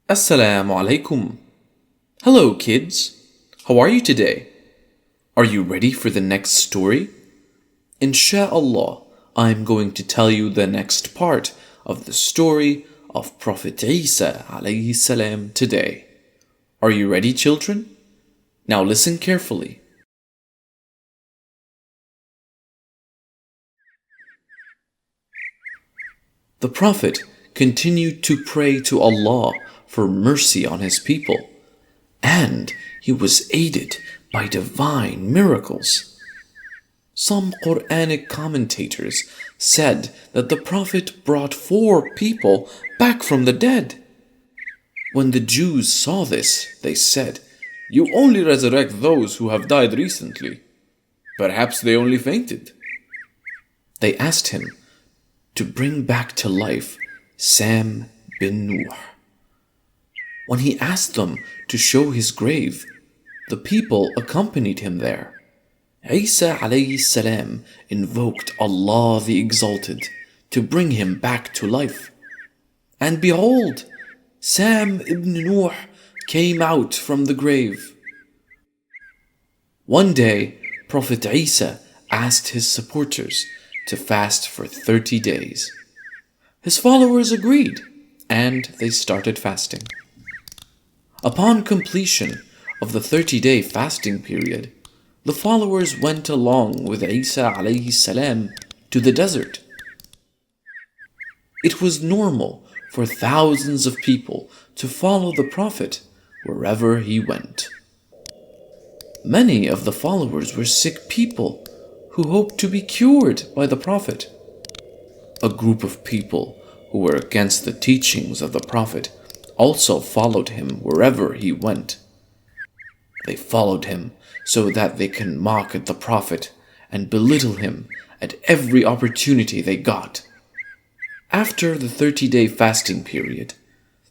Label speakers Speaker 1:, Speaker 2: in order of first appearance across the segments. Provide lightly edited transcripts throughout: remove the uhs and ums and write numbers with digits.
Speaker 1: As-salamu Alaykum. Hello kids. How are you today? Are you ready for the next story? Insha'Allah, I'm going to tell you the next part of the story of Prophet Isa alayhi salam today. Are you ready, children? Now listen carefully. The Prophet continued to pray to Allah for mercy on his people, and he was aided by divine miracles. Some Quranic commentators said that the Prophet brought 4 people back from the dead. When the Jews saw this, they said, "You only resurrect those who have died recently. Perhaps they only fainted." They asked him to bring back to life Sam bin Nuh. When he asked them to show his grave, the people accompanied him there. Isa alayhi salam invoked Allah the Exalted to bring him back to life. And behold, Sam ibn Nuh came out from the grave. One day, Prophet Isa asked his supporters to fast for 30 days. His followers agreed, and they started fasting. Upon completion of the 30-day fasting period, the followers went along with Isa alayhi salam to the desert. It was normal for thousands of people to follow the Prophet wherever he went. Many of the followers were sick people who hoped to be cured by the Prophet. A group of people who were against the teachings of the Prophet also followed him wherever he went. They followed him so that they can mock at the Prophet and belittle him at every opportunity they got. After the 30-day fasting period,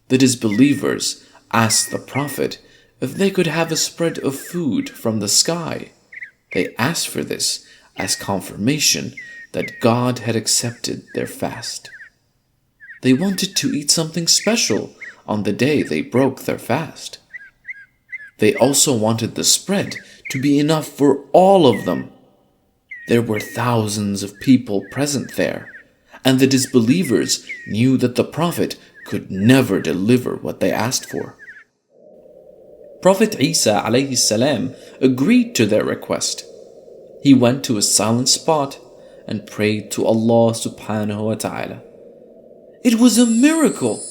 Speaker 1: the disbelievers asked the Prophet if they could have a spread of food from the sky. They asked for this as confirmation that God had accepted their fast. They wanted to eat something special on the day they broke their fast. They also wanted the spread to be enough for all of them. There were thousands of people present there, and the disbelievers knew that the Prophet could never deliver what they asked for. Prophet Isa alayhi salam agreed to their request. He went to a silent spot and prayed to Allah subhanahu wa ta'ala. It was a miracle!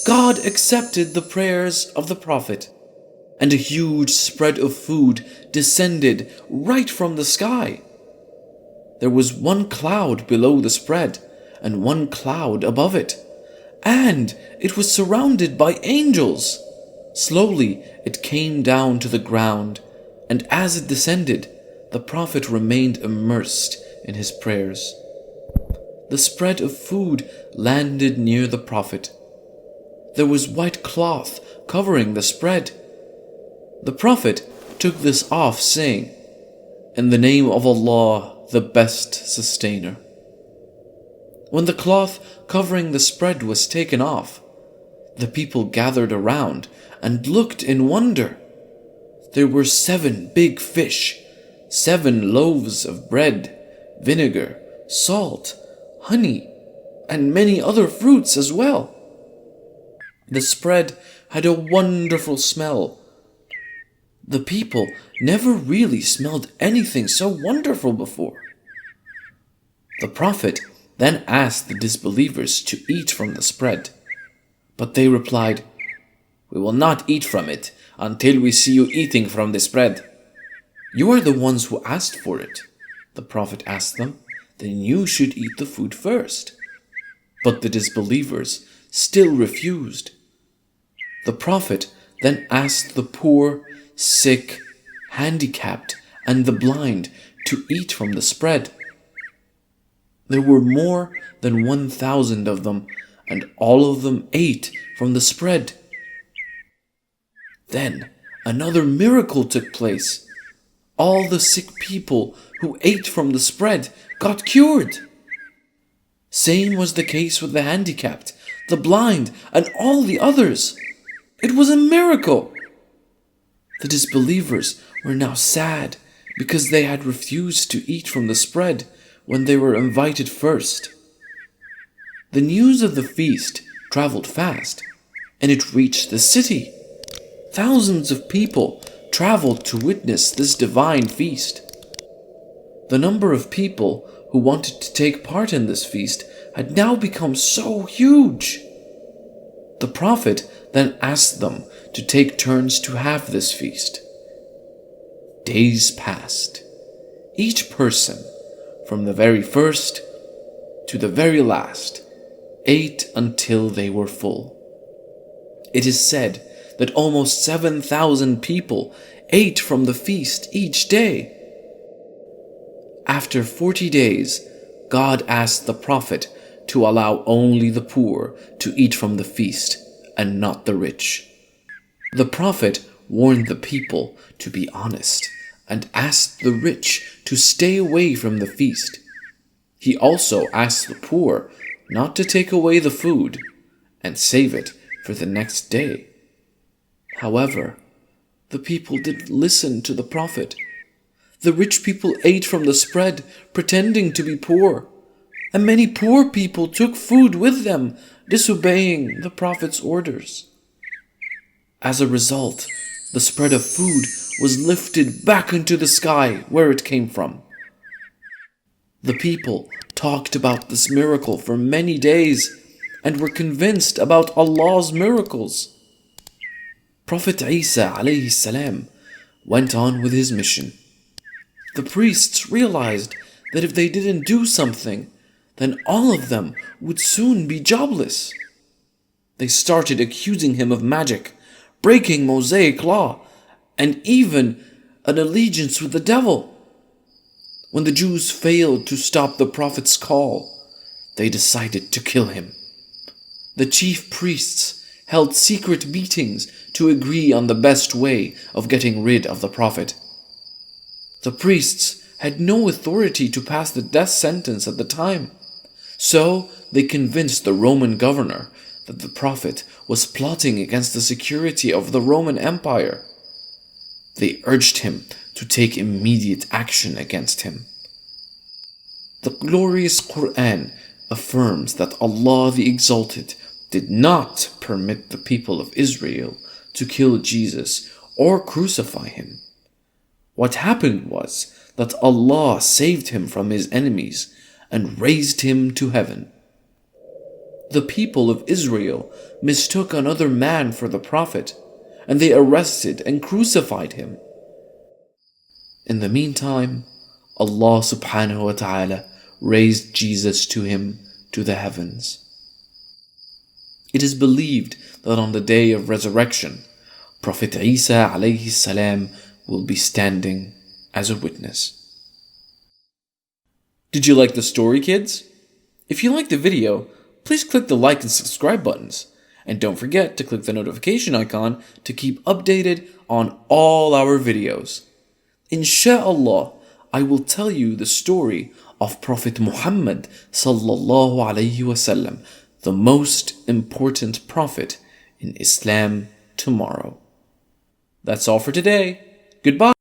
Speaker 1: God accepted the prayers of the Prophet, and a huge spread of food descended right from the sky. There was one cloud below the spread and one cloud above it, and it was surrounded by angels. Slowly it came down to the ground, and as it descended, the Prophet remained immersed in his prayers. The spread of food landed near the Prophet. There was white cloth covering the spread. The Prophet took this off, saying, "In the name of Allah, the best sustainer." When the cloth covering the spread was taken off, the people gathered around and looked in wonder. There were 7 big fish, 7 loaves of bread, vinegar, salt, honey, and many other fruits as well. The spread had a wonderful smell. The people never really smelled anything so wonderful before. The Prophet then asked the disbelievers to eat from the spread, but they replied, "We will not eat from it until we see you eating from the spread." "You are the ones who asked for it," the Prophet asked them. "Then you should eat the food first." But the disbelievers still refused. The Prophet then asked the poor, sick, handicapped, and the blind to eat from the spread. There were more than 1,000 of them, and all of them ate from the spread. Then another miracle took place. All the sick people who ate from the spread got cured. Same was the case with the handicapped, the blind, and all the others. It was a miracle! The disbelievers were now sad because they had refused to eat from the spread when they were invited first. The news of the feast traveled fast, and it reached the city. Thousands of people traveled to witness this divine feast. The number of people who wanted to take part in this feast had now become so huge. The Prophet then asked them to take turns to have this feast. Days passed. Each person, from the very first to the very last, ate until they were full. It is said that almost 7,000 people ate from the feast each day. After 40 days, God asked the Prophet to allow only the poor to eat from the feast and not the rich. The Prophet warned the people to be honest and asked the rich to stay away from the feast. He also asked the poor not to take away the food and save it for the next day. However, the people didn't listen to the Prophet. The rich people ate from the spread, pretending to be poor, and many poor people took food with them, disobeying the Prophet's orders. As a result, the spread of food was lifted back into the sky where it came from. The people talked about this miracle for many days and were convinced about Allah's miracles. Prophet Isa alayhi salam went on with his mission. The priests realized that if they didn't do something, then all of them would soon be jobless. They started accusing him of magic, breaking Mosaic law, and even an allegiance with the devil. When the Jews failed to stop the Prophet's call, they decided to kill him. The chief priests held secret meetings to agree on the best way of getting rid of the Prophet. The priests had no authority to pass the death sentence at the time, so they convinced the Roman governor that the Prophet was plotting against the security of the Roman Empire. They urged him to take immediate action against him. The glorious Quran affirms that Allah the Exalted did not permit the people of Israel to kill Jesus or crucify him. What happened was that Allah saved him from his enemies and raised him to heaven. The people of Israel mistook another man for the Prophet, and they arrested and crucified him. In the meantime, Allah subhanahu wa ta'ala raised Jesus to him to the heavens. It is believed that on the day of resurrection, Prophet Isa alayhi salam will be standing as a witness. Did you like the story, kids? If you liked the video, please click the like and subscribe buttons. And don't forget to click the notification icon to keep updated on all our videos. Insha'Allah, I will tell you the story of Prophet Muhammad sallallahu alayhi wasallam, the most important prophet in Islam tomorrow. That's all for today. Goodbye.